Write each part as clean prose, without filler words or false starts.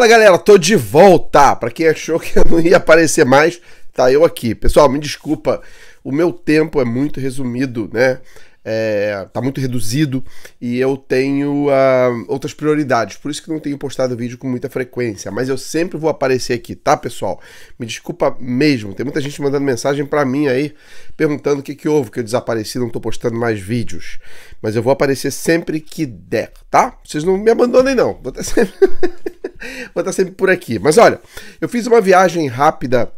Fala galera, tô de volta. Pra quem achou que eu não ia aparecer mais, tá eu aqui. Pessoal, me desculpa, o meu tempo é muito resumido, né? Tá muito reduzido e eu tenho outras prioridades, por isso que não tenho postado vídeo com muita frequência, mas eu sempre vou aparecer aqui, tá pessoal? Me desculpa mesmo, tem muita gente mandando mensagem pra mim aí, perguntando o que houve, que eu desapareci, não tô postando mais vídeos, mas eu vou aparecer sempre que der, tá? Vocês não me abandonem não, vou estar sempre... vou estar sempre por aqui, mas olha, eu fiz uma viagem rápida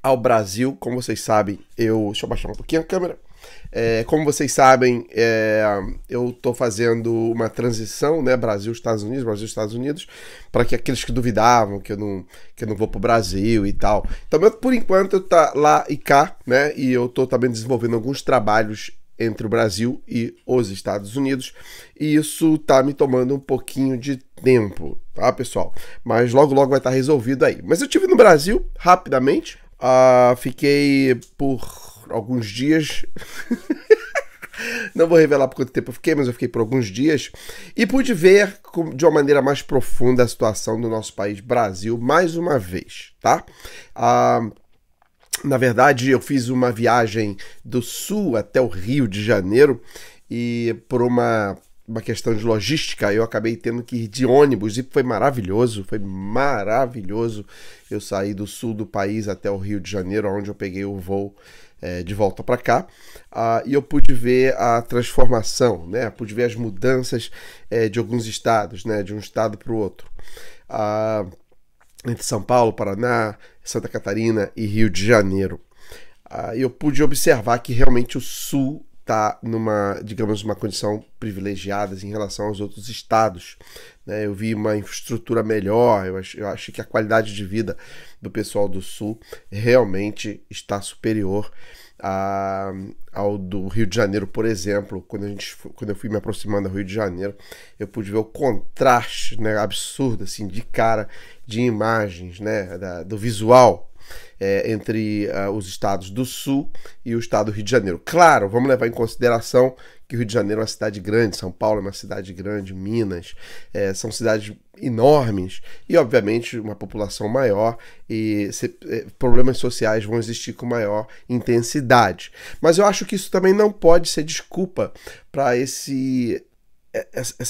ao Brasil, como vocês sabem, deixa eu baixar um pouquinho a câmera. Como vocês sabem, eu estou fazendo uma transição, né, Brasil-Estados Unidos, para que aqueles que duvidavam que eu não vou para o Brasil e tal. Então, por enquanto, eu tô lá e cá, né, e eu estou também desenvolvendo alguns trabalhos entre o Brasil e os Estados Unidos, e isso tá me tomando um pouquinho de tempo, tá, pessoal? Mas logo, logo vai estar resolvido aí. Mas eu estive no Brasil, rapidamente, fiquei por alguns dias, não vou revelar por quanto tempo eu fiquei, mas eu fiquei por alguns dias e pude ver de uma maneira mais profunda a situação do nosso país Brasil mais uma vez, tá? Na verdade, eu fiz uma viagem do sul até o Rio de Janeiro e por uma questão de logística, eu acabei tendo que ir de ônibus e foi maravilhoso. Eu saí do sul do país até o Rio de Janeiro, onde eu peguei o voo de volta para cá, e eu pude ver a transformação, né? Pude ver as mudanças de alguns estados, né? De um estado para o outro. Entre São Paulo, Paraná, Santa Catarina e Rio de Janeiro. Eu pude observar que realmente o sul está digamos, uma condição privilegiada em relação aos outros estados, né? Eu vi uma infraestrutura melhor, eu acho que a qualidade de vida do pessoal do sul realmente está superior ao do Rio de Janeiro, por exemplo. Quando eu fui me aproximando do Rio de Janeiro, eu pude ver o contraste, né, absurdo, assim, de cara, de imagens, né, do visual, entre os estados do Sul e o estado do Rio de Janeiro. Claro, vamos levar em consideração que o Rio de Janeiro é uma cidade grande, São Paulo é uma cidade grande, Minas, são cidades enormes e, obviamente, uma população maior e problemas sociais vão existir com maior intensidade. Mas eu acho que isso também não pode ser desculpa para essa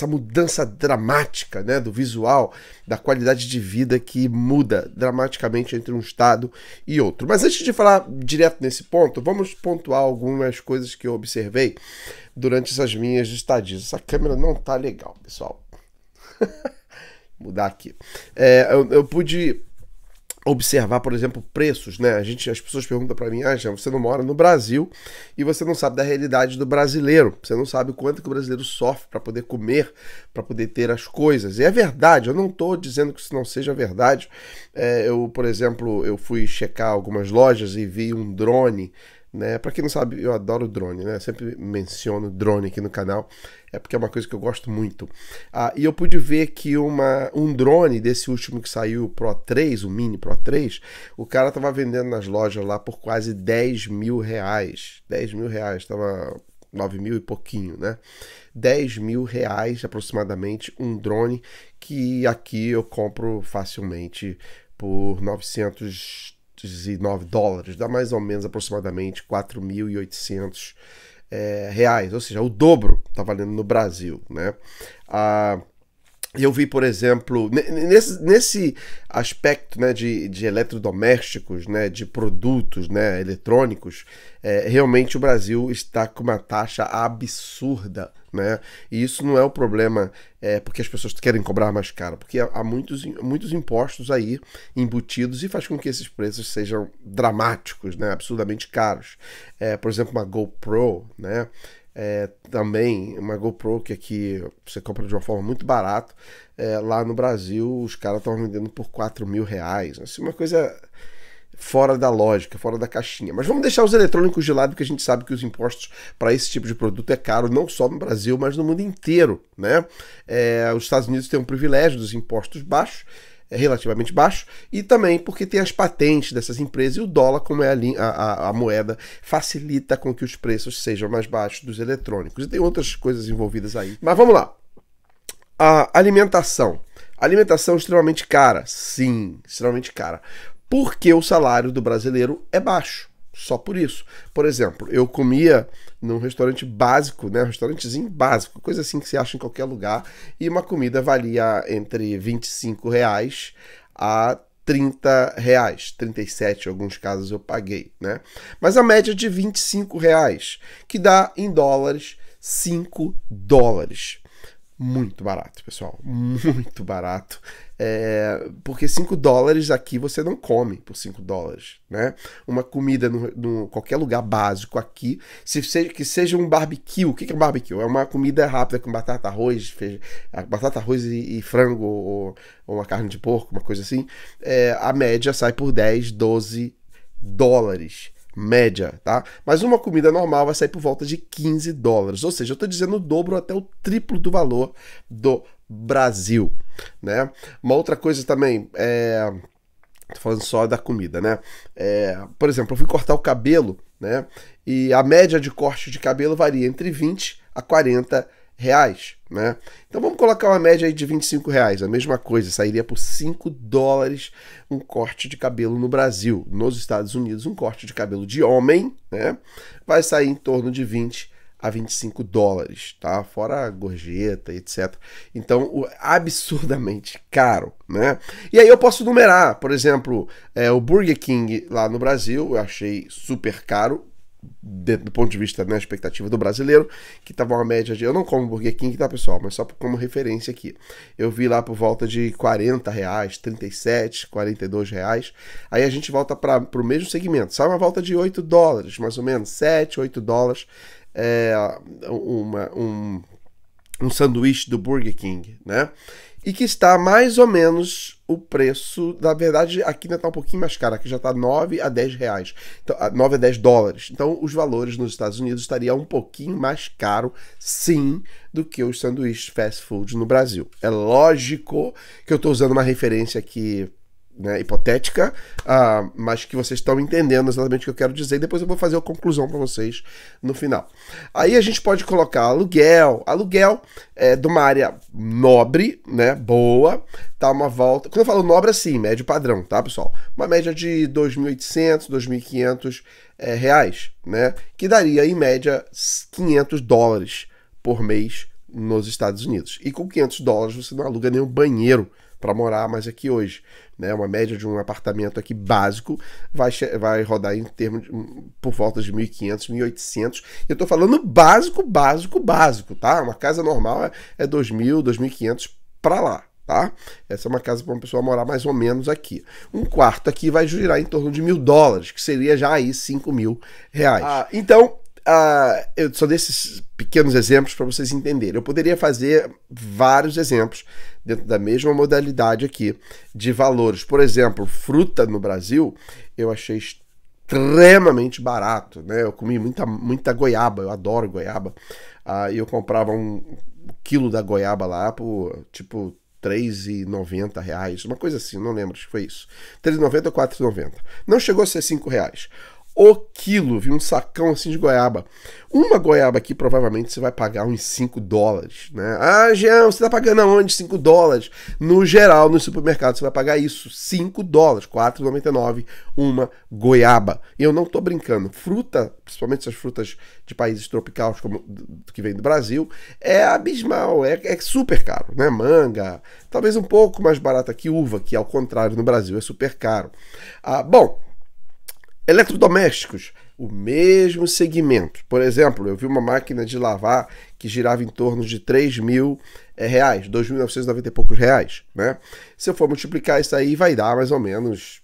mudança dramática, né, do visual, da qualidade de vida que muda dramaticamente entre um estado e outro. Mas antes de falar direto nesse ponto, vamos pontuar algumas coisas que eu observei durante essas minhas estadias. Essa câmera não tá legal, pessoal. Mudar aqui. Eu pude observar, por exemplo, preços, né? As pessoas perguntam para mim, Jean, você não mora no Brasil e você não sabe da realidade do brasileiro, você não sabe o quanto que o brasileiro sofre para poder comer, para poder ter as coisas. E é verdade, eu não estou dizendo que isso não seja verdade. Por exemplo, eu fui checar algumas lojas e vi um drone, né? Para quem não sabe, eu adoro drone, né? Eu sempre menciono drone aqui no canal, porque é uma coisa que eu gosto muito. E eu pude ver que um drone desse último que saiu, o Pro 3, o Mini Pro 3, o cara tava vendendo nas lojas lá por quase 10 mil reais. 10 mil reais, tava 9 mil e pouquinho, né? 10 mil reais aproximadamente, um drone que aqui eu compro facilmente por 909 dólares, dá mais ou menos aproximadamente 4.800 reais, ou seja, o dobro tá valendo no Brasil, né? Eu vi, por exemplo, nesse aspecto, né, de eletrodomésticos, né, de produtos, né, eletrônicos, realmente o Brasil está com uma taxa absurda, né? E isso não é o problema porque as pessoas querem cobrar mais caro, porque há muitos impostos aí embutidos e faz com que esses preços sejam dramáticos, né, absurdamente caros. Por exemplo, uma GoPro, né? Também uma GoPro que aqui você compra de uma forma muito barata, lá no Brasil os caras estão vendendo por 4 mil reais, assim, uma coisa fora da lógica, fora da caixinha. Mas vamos deixar os eletrônicos de lado, porque a gente sabe que os impostos para esse tipo de produto é caro, não só no Brasil, mas no mundo inteiro, né? Os Estados Unidos têm um privilégio dos impostos baixos, relativamente baixo, e também porque tem as patentes dessas empresas e o dólar, como é a moeda, facilita com que os preços sejam mais baixos dos eletrônicos. E tem outras coisas envolvidas aí. Mas vamos lá. A alimentação. Alimentação extremamente cara? Sim, extremamente cara. Porque o salário do brasileiro é baixo. Só por isso. Por exemplo, eu comia num restaurante básico, né? Um restaurantezinho básico, coisa assim que você acha em qualquer lugar, e uma comida valia entre R$ 25 a R$ 30, 37 em alguns casos eu paguei, né? Mas a média de R$ 25, que dá em dólares $5. Muito barato, pessoal, muito barato. Porque $5 aqui você não come por $5, né? Uma comida no qualquer lugar básico aqui, que seja um barbecue. O que é um barbecue? É uma comida rápida com batata, arroz, batata, arroz e frango, ou uma carne de porco, uma coisa assim. A média sai por $10, $12. Média, tá? Mas uma comida normal vai sair por volta de $15. Ou seja, eu tô dizendo o dobro até o triplo do valor do Brasil, né? Uma outra coisa também, tô falando só da comida, né? Por exemplo, eu fui cortar o cabelo, né? E a média de corte de cabelo varia entre R$ 20 a R$ 40, né? Então vamos colocar uma média aí de R$ 25, a mesma coisa, sairia por $5 um corte de cabelo no Brasil. Nos Estados Unidos, um corte de cabelo de homem, né, vai sair em torno de $20 a $25, tá? Fora a gorjeta, etc. Então, absurdamente caro, né? E aí eu posso numerar, por exemplo, o Burger King lá no Brasil, eu achei super caro, do ponto de vista, né, expectativa do brasileiro, que tava uma média de... Eu não como Burger King, tá, pessoal? Mas só como referência aqui. Eu vi lá por volta de R$ 40, 37, R$ 42. Aí a gente volta para o mesmo segmento. Sai uma volta de $8, mais ou menos. $7, $8. Um sanduíche do Burger King, né? E que está mais ou menos o preço, na verdade aqui ainda está um pouquinho mais caro, aqui já está $9 a R$ 10, então, $9 a $10. Então os valores nos Estados Unidos estariam um pouquinho mais caro, sim, do que os sanduíches fast food no Brasil. É lógico que eu estou usando uma referência aqui, né, hipotética, mas que vocês estão entendendo exatamente o que eu quero dizer, e depois eu vou fazer a conclusão para vocês no final. Aí a gente pode colocar aluguel de uma área nobre, né, boa, tá uma volta, quando eu falo nobre assim, médio padrão, tá, pessoal? Uma média de R$ 2.800, R$ 2.500, né, que daria em média $500 por mês nos Estados Unidos. E com $500 você não aluga nenhum banheiro para morar mais aqui hoje, né? Uma média de um apartamento aqui básico vai rodar em termos por volta de 1.500, 1.800. Eu tô falando básico, tá? Uma casa normal é 2.000, 2.500 para lá, tá? Essa é uma casa para uma pessoa morar mais ou menos aqui. Um quarto aqui vai girar em torno de $1.000, que seria já aí R$ 5.000. Então, eu só desses pequenos exemplos para vocês entenderem. Eu poderia fazer vários exemplos dentro da mesma modalidade aqui de valores. Por exemplo, fruta no Brasil, eu achei extremamente barato, né? Eu comi muita goiaba, eu adoro goiaba. E eu comprava um quilo da goiaba lá por, tipo, R$3,90, uma coisa assim, não lembro, acho que foi isso. R$3,90 ou R$4,90. Não chegou a ser R$5. O quilo, vi um sacão assim de goiaba. Uma goiaba aqui provavelmente você vai pagar uns $5, né? Ah, Jean, você tá pagando aonde $5? No geral, no supermercado você vai pagar isso, $5, R$4,99 uma goiaba. E eu não tô brincando. Fruta, principalmente essas frutas de países tropicais como que vem do Brasil, é abismal, é super caro, né? Manga, talvez um pouco mais barata que uva, que ao contrário no Brasil é super caro. Bom, eletrodomésticos, o mesmo segmento. Por exemplo, eu vi uma máquina de lavar que girava em torno de R$3.000, R$2.990 e poucos, né? Se eu for multiplicar isso aí, vai dar mais ou menos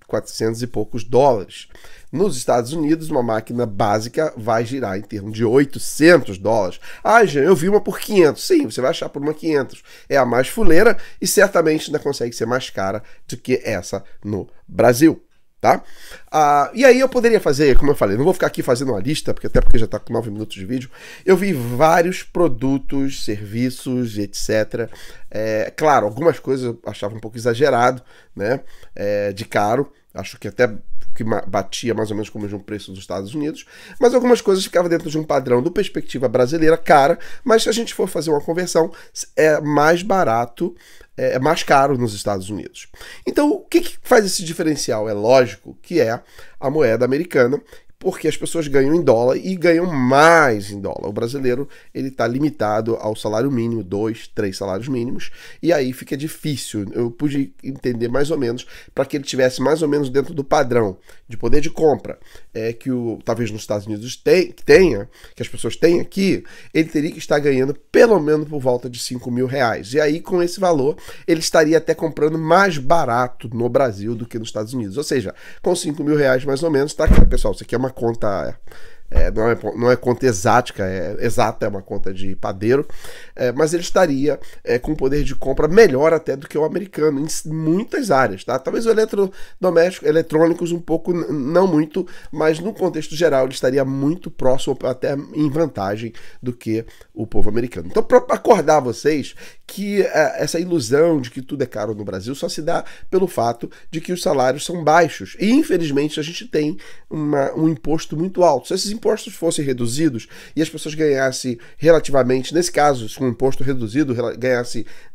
400 e poucos dólares. Nos Estados Unidos, uma máquina básica vai girar em termos de $800. Ah, Jean, eu vi uma por 500. Sim, você vai achar por uma 500. É a mais fuleira e certamente ainda consegue ser mais cara do que essa no Brasil. Tá? E aí eu poderia fazer, como eu falei, não vou ficar aqui fazendo uma lista, até porque já está com 9 minutos de vídeo. Eu vi vários produtos, serviços, etc. Claro, algumas coisas eu achava um pouco exagerado, né? De caro, acho que até que batia mais ou menos com o mesmo preço dos Estados Unidos, mas algumas coisas ficavam dentro de um padrão do perspectiva brasileira cara, mas se a gente for fazer uma conversão, é mais barato é mais caro nos Estados Unidos. Então, o que faz esse diferencial? É lógico que é a moeda americana, porque as pessoas ganham em dólar e ganham mais em dólar. O brasileiro, ele está limitado ao salário mínimo, 2, 3 salários mínimos, e aí fica difícil. Eu pude entender mais ou menos, para que ele tivesse mais ou menos dentro do padrão de poder de compra que talvez nos Estados Unidos tenha, que as pessoas têm aqui, ele teria que estar ganhando pelo menos por volta de R$5.000. E aí, com esse valor, ele estaria até comprando mais barato no Brasil do que nos Estados Unidos. Ou seja, com R$5.000 mais ou menos, tá aqui, pessoal, isso aqui é uma conta, não é conta exata, é uma conta de padeiro, mas ele estaria com poder de compra melhor até do que o americano em muitas áreas, tá? Talvez o eletrodoméstico, eletrônicos um pouco, não muito, mas no contexto geral ele estaria muito próximo, até em vantagem do que o povo americano. Então, para acordar vocês que essa ilusão de que tudo é caro no Brasil só se dá pelo fato de que os salários são baixos. E, infelizmente, a gente tem um imposto muito alto. Se esses impostos fossem reduzidos e as pessoas ganhassem relativamente, nesse caso, se um imposto reduzido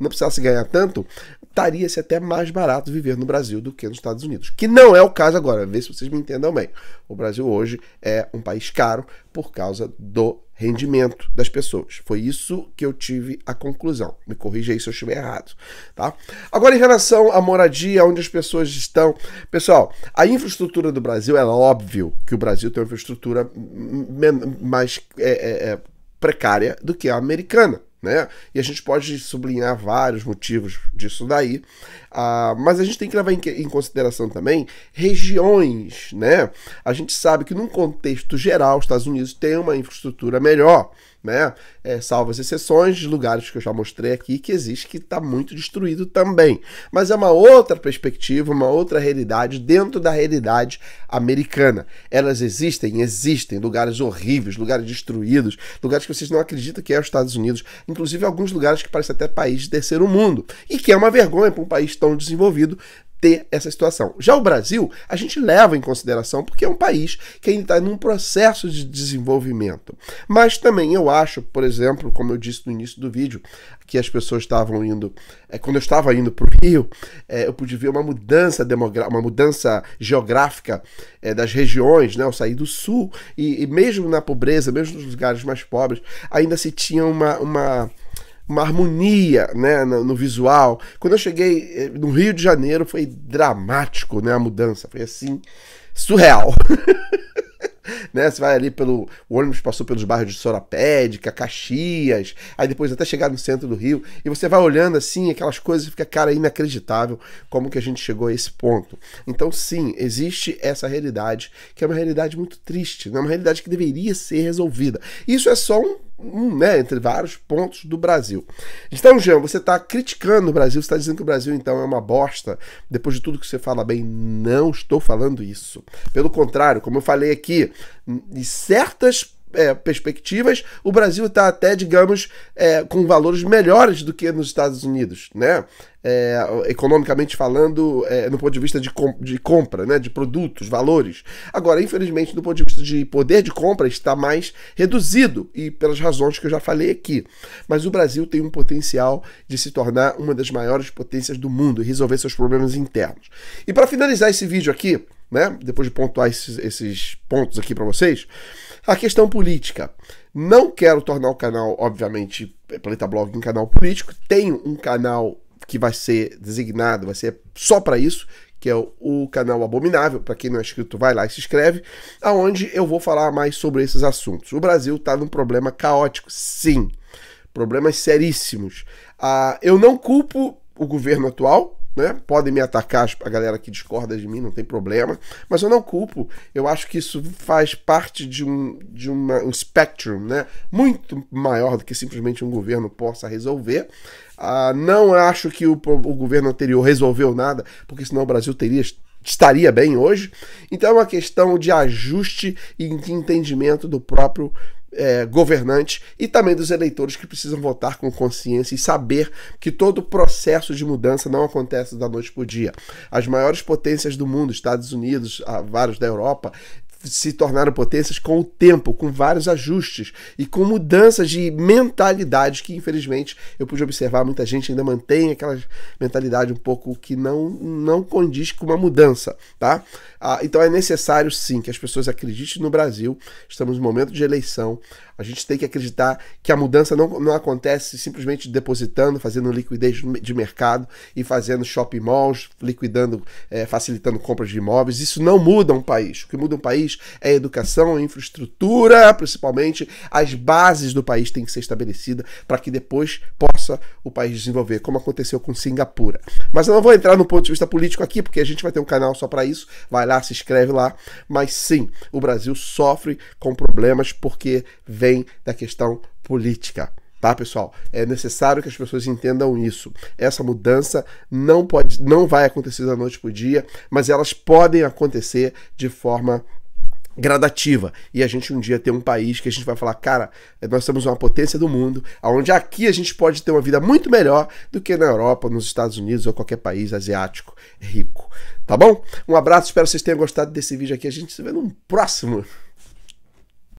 não precisasse ganhar tanto, estaria-se até mais barato viver no Brasil do que nos Estados Unidos. Que não é o caso agora, vê se vocês me entendam bem. O Brasil hoje é um país caro por causa do rendimento das pessoas. Foi isso que eu tive a conclusão. Me corrija aí se eu estiver errado, tá? Agora, em relação à moradia, onde as pessoas estão... Pessoal, a infraestrutura do Brasil, é óbvio que o Brasil tem uma infraestrutura mais precária do que a americana, né? E a gente pode sublinhar vários motivos disso daí, mas a gente tem que levar em consideração também regiões, né? A gente sabe que num contexto geral os Estados Unidos têm uma infraestrutura melhor, né? Salvo as exceções de lugares que eu já mostrei aqui que existe, que está muito destruído também, mas é uma outra perspectiva, uma outra realidade dentro da realidade americana. Elas existem lugares horríveis, lugares destruídos, lugares que vocês não acreditam que é os Estados Unidos, inclusive alguns lugares que parecem até países de terceiro mundo, e que é uma vergonha para um país tão desenvolvido ter essa situação. Já o Brasil, a gente leva em consideração porque é um país que ainda está num processo de desenvolvimento. Mas também eu acho, por exemplo, como eu disse no início do vídeo, que as pessoas estavam indo... quando eu estava indo para o Rio, eu pude ver uma mudança uma mudança geográfica das regiões, né? Eu saí do sul e mesmo na pobreza, mesmo nos lugares mais pobres, ainda se tinha uma harmonia, né, no visual. Quando eu cheguei no Rio de Janeiro, foi dramático, né, a mudança. Foi assim, surreal. Né, você vai ali o ônibus passou pelos bairros de Sorapédica, Caxias, aí depois até chegar no centro do Rio, e você vai olhando assim, aquelas coisas, e fica, cara, inacreditável como que a gente chegou a esse ponto. Então, sim, existe essa realidade, que é uma realidade muito triste, né, uma realidade que deveria ser resolvida. Isso é só né, entre vários pontos do Brasil. Então, Jean, você está criticando o Brasil, você está dizendo que o Brasil, então, é uma bosta, depois de tudo que você fala bem. Não estou falando isso. Pelo contrário, como eu falei aqui, em certas perspectivas, o Brasil está até, digamos, com valores melhores do que nos Estados Unidos, né? Economicamente falando, no ponto de vista de compra, né? De produtos, valores. Agora, infelizmente, do ponto de vista de poder de compra, está mais reduzido, e pelas razões que eu já falei aqui. Mas o Brasil tem um potencial de se tornar uma das maiores potências do mundo e resolver seus problemas internos. E para finalizar esse vídeo aqui, né? Depois de pontuar esses pontos aqui para vocês, a questão política. Não quero tornar o canal, obviamente, Planeta Blog um canal político. Tenho um canal que vai ser designado, vai ser só para isso, que é o canal Abominável. Para quem não é inscrito, vai lá e se inscreve, aonde eu vou falar mais sobre esses assuntos. O Brasil está num problema caótico, sim. Problemas seríssimos. Eu não culpo o governo atual, né? Podem me atacar, a galera que discorda de mim, não tem problema, mas eu não culpo. Eu acho que isso faz parte de um spectrum, né? Muito maior do que simplesmente um governo possa resolver. Não acho que o governo anterior resolveu nada, porque senão o Brasil estaria bem hoje. Então é uma questão de ajuste e de entendimento do próprio governante e também dos eleitores, que precisam votar com consciência e saber que todo o processo de mudança não acontece da noite para o dia. As maiores potências do mundo, Estados Unidos, vários da Europa, se tornaram potências com o tempo, com vários ajustes e com mudanças de mentalidade que, infelizmente, eu pude observar, muita gente ainda mantém aquela mentalidade um pouco que não condiz com uma mudança, tá? Então é necessário, sim, que as pessoas acreditem no Brasil. Estamos no momento de eleição. A gente tem que acreditar que a mudança não acontece simplesmente depositando, fazendo liquidez de mercado e fazendo shopping malls, liquidando, facilitando compras de imóveis. Isso não muda um país. O que muda um país é a educação, a infraestrutura, principalmente as bases do país têm que ser estabelecidas para que depois possa o país desenvolver, como aconteceu com Singapura. Mas eu não vou entrar no ponto de vista político aqui, porque a gente vai ter um canal só para isso. Vai lá, se inscreve lá. Mas sim, o Brasil sofre com problemas porque vem da questão política. Tá, pessoal? É necessário que as pessoas entendam isso. Essa mudança não vai acontecer da noite para o dia, mas elas podem acontecer de forma gradativa, e a gente um dia ter um país que a gente vai falar, cara, nós somos uma potência do mundo, onde aqui a gente pode ter uma vida muito melhor do que na Europa, nos Estados Unidos ou qualquer país asiático rico, tá bom? Um abraço, espero que vocês tenham gostado desse vídeo aqui, a gente se vê num próximo.